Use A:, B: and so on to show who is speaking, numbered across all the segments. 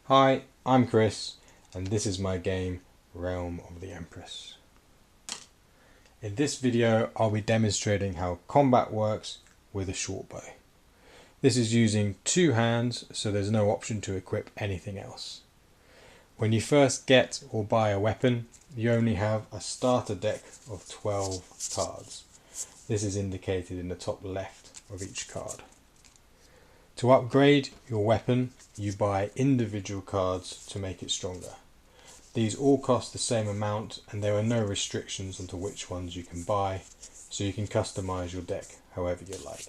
A: Hi, I'm Chris, and this is my game, Realm of the Empress. In this video, I'll be demonstrating how combat works with a short bow. This is using two hands, so there's no option to equip anything else. When you first get or buy a weapon, you only have a starter deck of 12 cards. This is indicated in the top left of each card. To upgrade your weapon, you buy individual cards to make it stronger. These all cost the same amount and there are no restrictions onto which ones you can buy, so you can customize your deck however you like.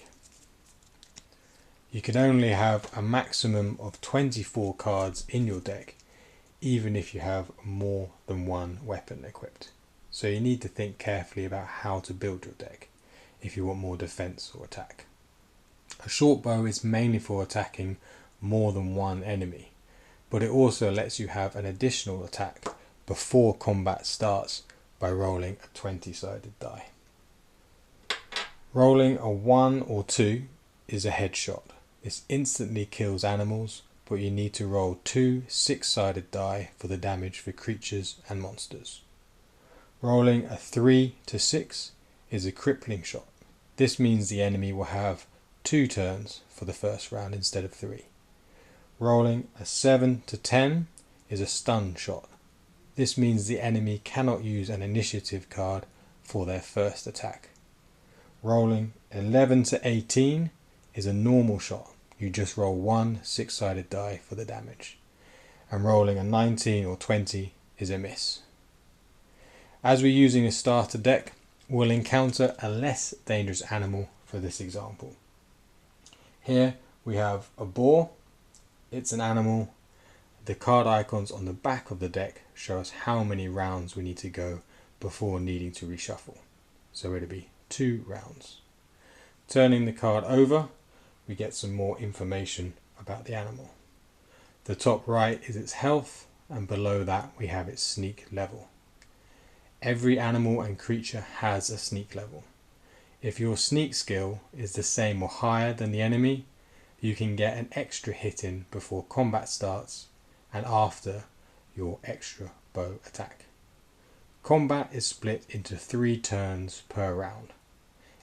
A: You can only have a maximum of 24 cards in your deck, even if you have more than one weapon equipped. So you need to think carefully about how to build your deck if you want more defense or attack. A short bow is mainly for attacking more than one enemy, but it also lets you have an additional attack before combat starts by rolling a 20-sided die. Rolling a 1 or 2 is a headshot. This instantly kills animals, but you need to roll 2 6-sided die for the damage for creatures and monsters. Rolling a 3 to 6 is a crippling shot. This means the enemy will have 2 turns for the first round instead of 3. Rolling a 7 to 10 is a stun shot. This means the enemy cannot use an initiative card for their first attack. Rolling 11 to 18 is a normal shot. You just roll 1 6-sided die for the damage. And rolling a 19 or 20 is a miss. As we're using a starter deck, we'll encounter a less dangerous animal for this example. Here we have a boar. It's an animal. The card icons on the back of the deck show us how many rounds we need to go before needing to reshuffle. So it'll be 2 rounds. Turning the card over, we get some more information about the animal. The top right is its health, and below that we have its sneak level. Every animal and creature has a sneak level. If your sneak skill is the same or higher than the enemy, you can get an extra hit in before combat starts and after your extra bow attack. Combat is split into 3 turns per round.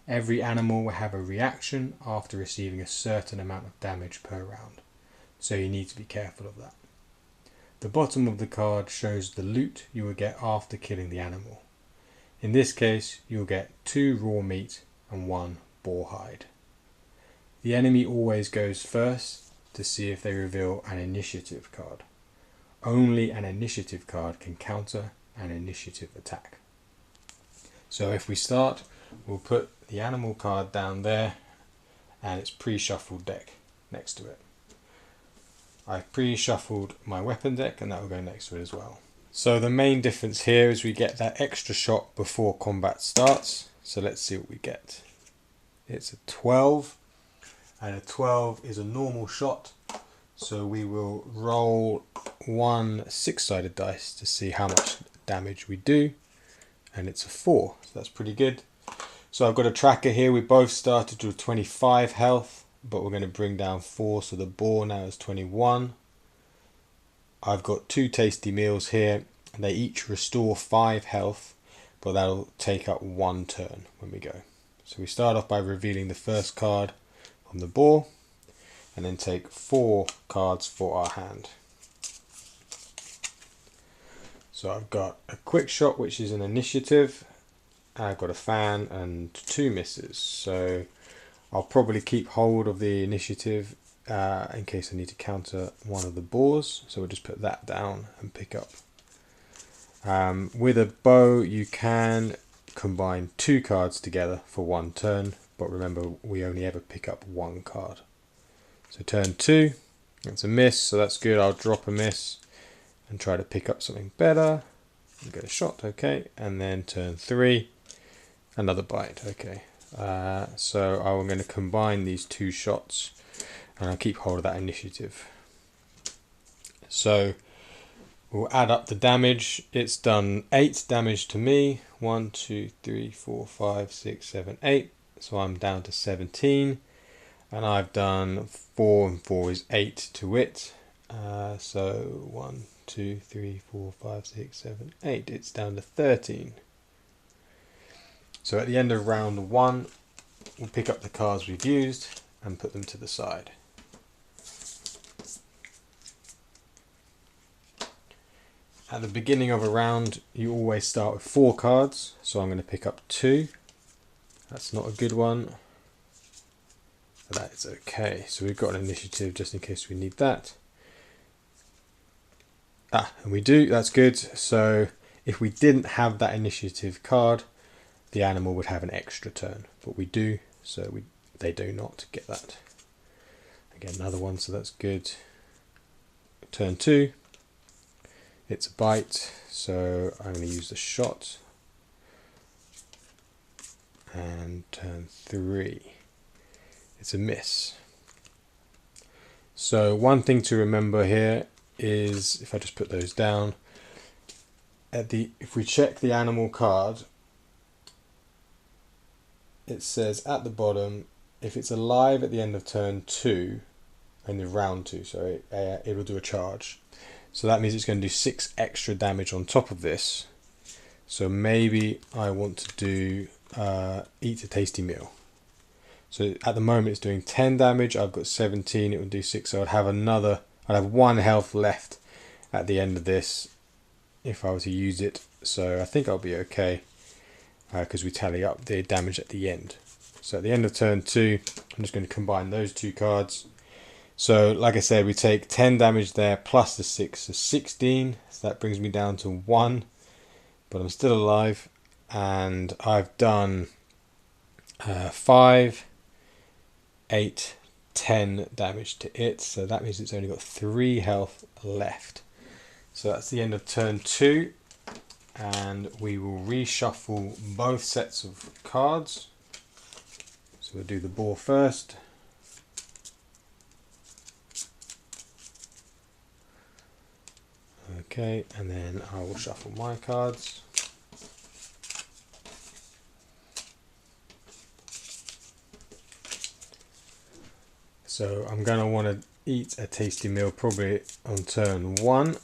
A: Every animal will have a reaction after receiving a certain amount of damage per round, so you need to be careful of that. The bottom of the card shows the loot you will get after killing the animal. In this case, you'll get 2 raw meat and 1 boar hide. The enemy always goes first to see if they reveal an initiative card. Only an initiative card can counter an initiative attack. So if we start, we'll put the animal card down there and its pre-shuffled deck next to it. I've pre-shuffled my weapon deck and that will go next to it as well. So the main difference here is we get that extra shot before combat starts. So let's see what we get. It's a 12, and a 12 is a normal shot. So we will roll 1 6-sided dice to see how much damage we do. And it's a 4, so that's pretty good. So I've got a tracker here. We both started with 25 health, but we're going to bring down 4, so the boar now is 21. I've got 2 tasty meals here, and they each restore 5 health, but that'll take up 1 turn when we go. So we start off by revealing the first card on the boar, and then take 4 cards for our hand. So I've got a quick shot, which is an initiative. I've got a fan and 2 misses. So I'll probably keep hold of the initiative in case I need to counter one of the boars. So we'll just put that down and pick up. With a bow, you can combine 2 cards together for 1 turn, but remember we only ever pick up 1 card. So turn 2, that's a miss, so that's good. I'll drop a miss and try to pick up something better. And get a shot, okay. And then turn 3, another bite, okay. So I'm going to combine these 2 shots and I'll keep hold of that initiative. So we'll add up the damage. It's done 8 damage to me. 1, 2, 3, 4, 5, 6, 7, 8. So I'm down to 17. And I've done 4 and 4 is 8 to it. So 1, 2, 3, 4, 5, 6, 7, 8. It's down to 13. So at the end of round 1, we'll pick up the cards we've used and put them to the side. At the beginning of a round, you always start with 4 cards, so I'm going to pick up 2. That's not a good one. That is okay. So we've got an initiative just in case we need that. And we do, that's good. So if we didn't have that initiative card, the animal would have an extra turn, but we do, so they do not get that. Again, another one, so that's good. Turn 2, it's a bite, so I'm going to use the shot. And turn 3, it's a miss. So one thing to remember here is, if I just put those down, if we check the animal card, it says at the bottom, if it's alive at the end of turn 2, in the round 2, sorry, it will do a charge. So that means it's going to do 6 extra damage on top of this. So maybe I want to do eat a tasty meal. So at the moment it's doing 10 damage, I've got 17, it would do 6, so I'd have 1 health left at the end of this if I were to use it. So I think I'll be okay, because we tally up the damage at the end. So at the end of turn 2, I'm just going to combine those 2 cards. So like I said, we take 10 damage there plus the 6, so 16. So that brings me down to 1, but I'm still alive, and I've done 5, 8, 10 damage to it. So that means it's only got 3 health left. So that's the end of turn 2, and we will reshuffle both sets of cards. So we'll do the boar first. Okay, and then I will shuffle my cards. So I'm going to want to eat a tasty meal probably on turn 1,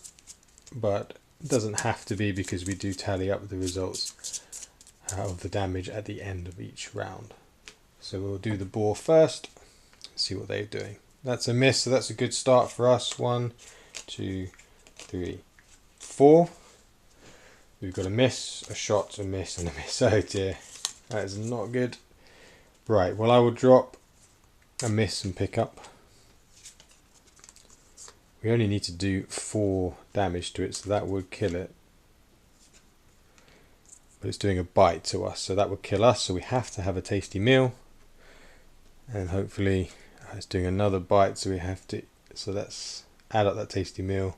A: but it doesn't have to be, because we do tally up the results of the damage at the end of each round. So we'll do the boar first, see what they're doing. That's a miss, so that's a good start for us. 1, 2, 3, 4. We've got a miss, a shot, a miss, and a miss. Oh dear, that is not good. Right, well I will drop a miss and pick up. We only need to do 4 damage to it, so that would kill it. But it's doing a bite to us, so that would kill us, so we have to have a tasty meal. And hopefully it's doing another bite, so we have to, so let's add up that tasty meal.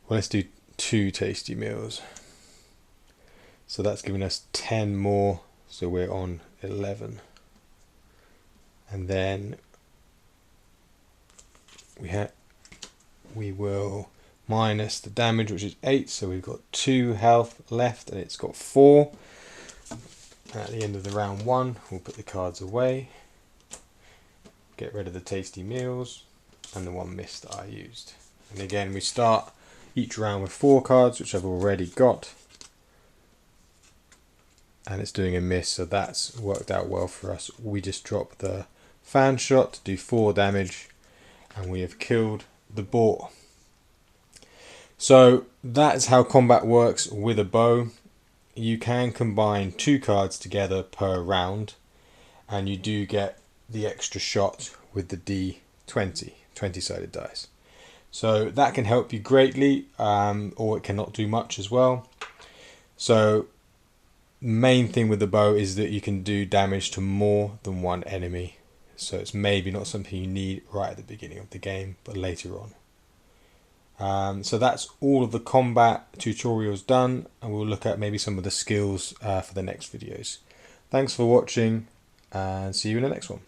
A: Well, let's do 2 tasty meals. So that's giving us 10 more, so we're on 11. And then we will minus the damage, which is 8, so we've got 2 health left, and it's got 4. And at the end of the round 1, we'll put the cards away, get rid of the tasty meals and the 1 miss that I used. And again, we start each round with 4 cards, which I've already got, and it's doing a miss, so that's worked out well for us. We just drop the fan shot to do 4 damage, and we have killed the boar. So that's how combat works with a bow. You can combine 2 cards together per round, and you do get the extra shot with the D20, 20-sided dice. So that can help you greatly, or it cannot do much as well. So main thing with the bow is that you can do damage to more than 1 enemy. So it's maybe not something you need right at the beginning of the game, but later on. So that's all of the combat tutorials done, and we'll look at maybe some of the skills for the next videos. Thanks for watching, and see you in the next one.